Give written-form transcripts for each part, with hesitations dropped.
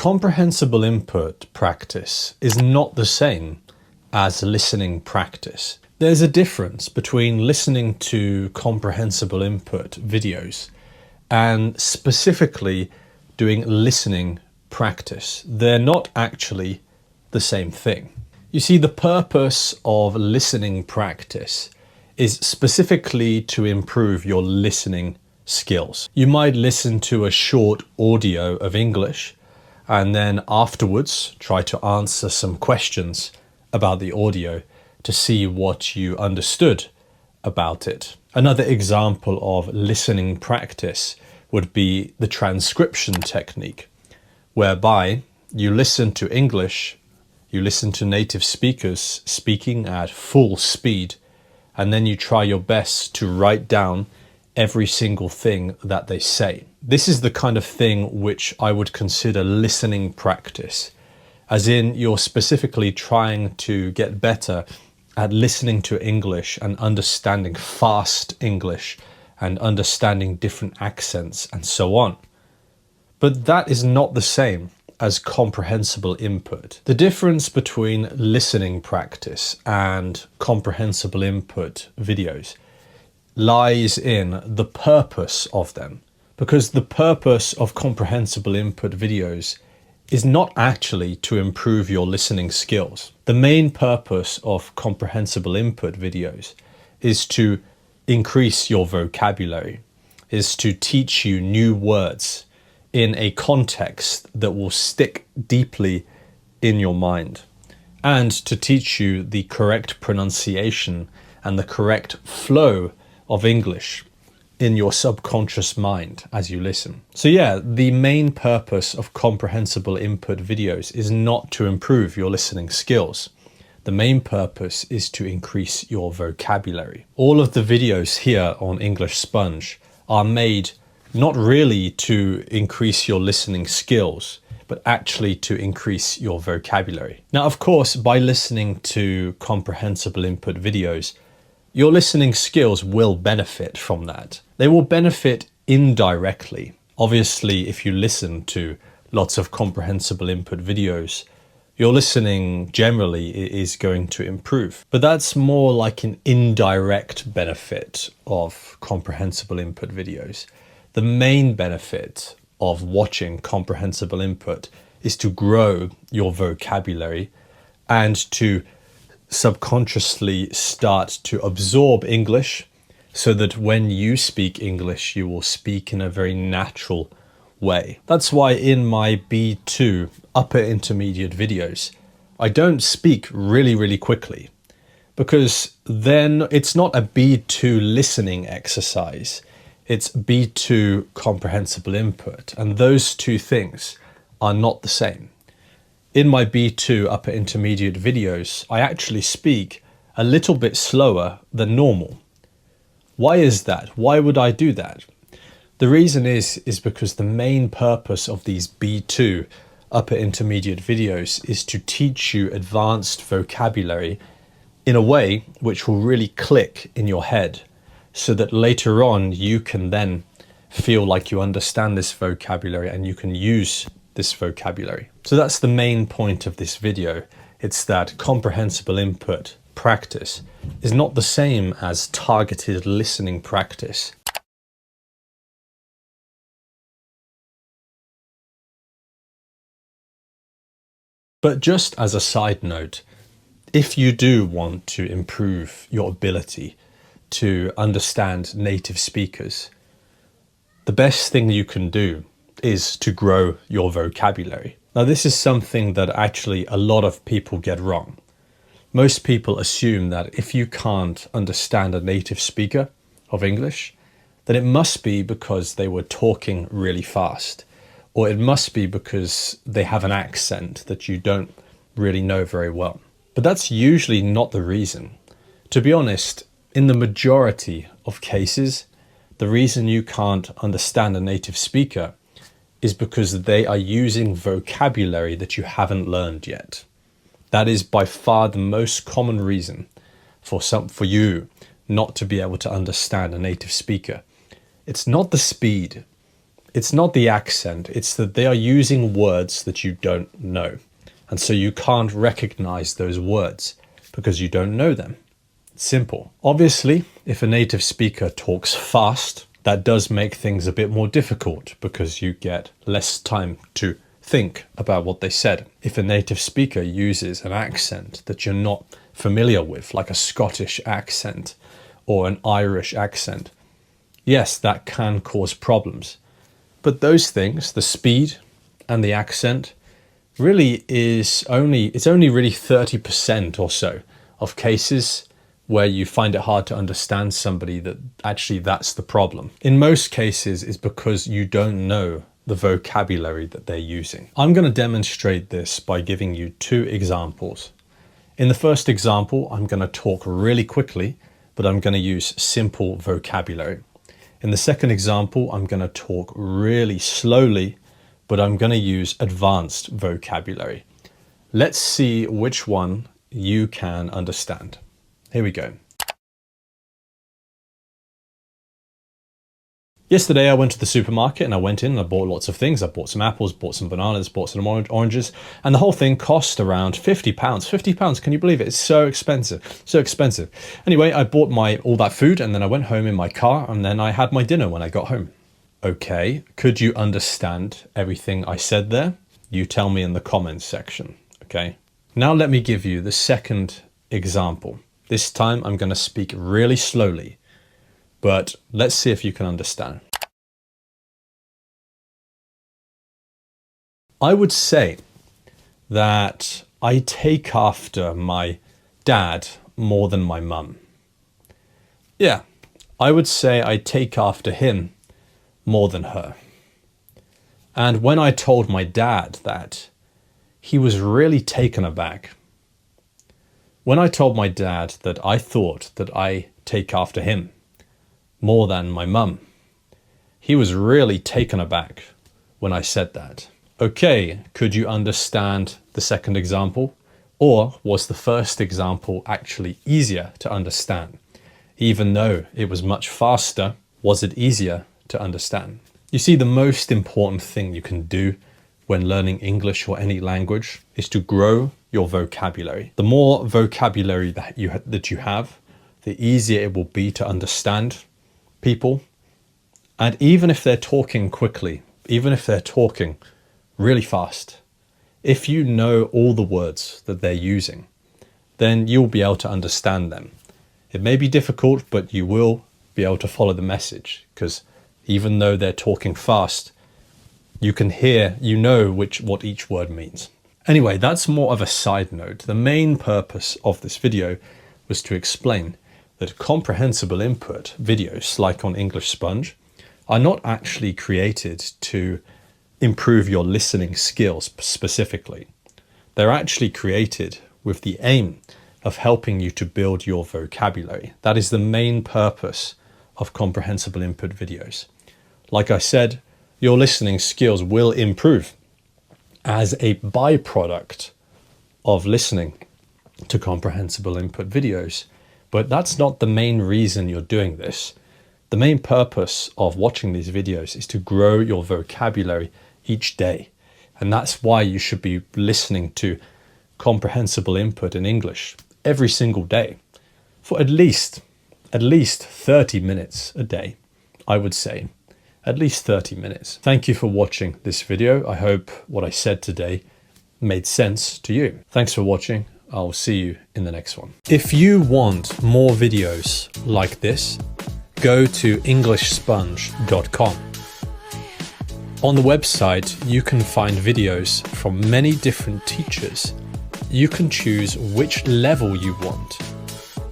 Comprehensible input practice is not the same as listening practice. There's a difference between listening to comprehensible input videos and specifically doing listening practice. They're not actually the same thing. You see, the purpose of listening practice is specifically to improve your listening skills. You might listen to a short audio of English and then afterwards try to answer some questions about the audio to see what you understood about it. Another example of listening practice would be the transcription technique, whereby you listen to English, you listen to native speakers speaking at full speed, and then you try your best to write down every single thing that they say. This is the kind of thing which I would consider listening practice, as in you're specifically trying to get better at listening to English and understanding fast English and understanding different accents and so on. But that is not the same as comprehensible input. The difference between listening practice and comprehensible input videos lies in the purpose of them, because the purpose of comprehensible input videos is not actually to improve your listening skills. The main purpose of comprehensible input videos is to increase your vocabulary, is to teach you new words in a context that will stick deeply in your mind, and to teach you the correct pronunciation and the correct flow of English in your subconscious mind as you listen. So yeah, the main purpose of comprehensible input videos is not to improve your listening skills. The main purpose is to increase your vocabulary. All of the videos here on English Sponge are made not really to increase your listening skills, but actually to increase your vocabulary. Now, of course, by listening to comprehensible input videos, your listening skills will benefit from that. They will benefit indirectly. Obviously, if you listen to lots of comprehensible input videos, your listening generally is going to improve. But that's more like an indirect benefit of comprehensible input videos. The main benefit of watching comprehensible input is to grow your vocabulary and to subconsciously start to absorb English, so that when you speak English, you will speak in a very natural way. That's why in my B2 upper intermediate videos, I don't speak really quickly, because then it's not a B2 listening exercise, it's B2 comprehensible input, and those two things are not the same. In my B2 upper intermediate videos, I actually speak a little bit slower than normal. Why is that? Why would I do that? The reason is because the main purpose of these B2 upper intermediate videos is to teach you advanced vocabulary in a way which will really click in your head, so that later on you can then feel like you understand this vocabulary and you can use this vocabulary. So that's the main point of this video. It's that comprehensible input practice is not the same as targeted listening practice. But just as a side note, if you do want to improve your ability to understand native speakers, the best thing you can do is to grow your vocabulary. Now, this is something that actually a lot of people get wrong. Most people assume that if you can't understand a native speaker of English, then it must be because they were talking really fast, or it must be because they have an accent that you don't really know very well. But that's usually not the reason. To be honest, in the majority of cases, the reason you can't understand a native speaker is because they are using vocabulary that you haven't learned yet. That is by far the most common reason for you not to be able to understand a native speaker. It's not the speed, It's not the accent, it's that they are using words that you don't know. And so you can't recognize those words because you don't know them. It's simple. Obviously, if a native speaker talks fast, that does make things a bit more difficult because you get less time to think about what they said. If a native speaker uses an accent that you're not familiar with, like a Scottish accent or an Irish accent, yes, that can cause problems. But those things, the speed and the accent, really it's only really 30% or so of cases where you find it hard to understand somebody that actually that's the problem. In most cases, it's because you don't know the vocabulary that they're using. I'm going to demonstrate this by giving you 2 examples. In the first example, I'm going to talk really quickly, but I'm going to use simple vocabulary. In the second example, I'm going to talk really slowly, but I'm going to use advanced vocabulary. Let's see which one you can understand. Here we go. Yesterday I went to the supermarket and I went in and I bought lots of things. I bought some apples, bought some bananas, bought some oranges, and the whole thing cost around £50. £50, can you believe it? It's so expensive, so expensive. Anyway, I bought all that food and then I went home in my car and then I had my dinner when I got home. Okay, could you understand everything I said there? You tell me in the comments section, okay? Now let me give you the second example. This time I'm going to speak really slowly, but let's see if you can understand. I would say that I take after my dad more than my mum. Yeah, I would say I take after him more than her. And when I told my dad that, he was really taken aback. When I told my dad that I thought that I take after him more than my mum, he was really taken aback when I said that. Okay, could you understand the second example? Or was the first example actually easier to understand? Even though it was much faster, was it easier to understand? You see, the most important thing you can do when learning English or any language is to grow your vocabulary. The more vocabulary that you have, the easier it will be to understand people. And even if they're talking quickly, even if they're talking really fast, if you know all the words that they're using, then you'll be able to understand them. It may be difficult, but you will be able to follow the message, because even though they're talking fast, you can hear, you know what each word means. Anyway, that's more of a side note. The main purpose of this video was to explain that comprehensible input videos, like on English Sponge, are not actually created to improve your listening skills specifically. They're actually created with the aim of helping you to build your vocabulary. That is the main purpose of comprehensible input videos. Like I said, your listening skills will improve as a byproduct of listening to comprehensible input videos. But that's not the main reason you're doing this. The main purpose of watching these videos is to grow your vocabulary each day. And that's why you should be listening to comprehensible input in English every single day for at least 30 minutes a day, I would say. At least 30 minutes. Thank you for watching this video. I hope what I said today made sense to you. Thanks for watching. I'll see you in the next one. If you want more videos like this, go to EnglishSponge.com. On the website, you can find videos from many different teachers. You can choose which level you want.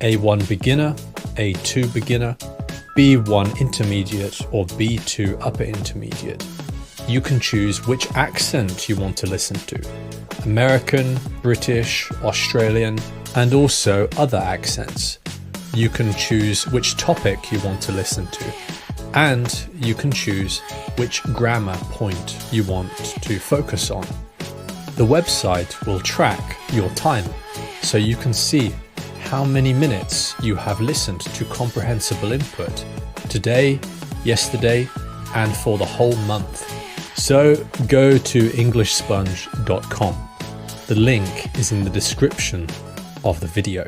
A1 beginner, A2 beginner, B1 intermediate or B2 upper intermediate. You can choose which accent you want to listen to. American, British, Australian, and also other accents. You can choose which topic you want to listen to. And you can choose which grammar point you want to focus on. The website will track your time so you can see how many minutes you have listened to comprehensible input today, yesterday, and for the whole month. So go to englishsponge.com. The link is in the description of the video.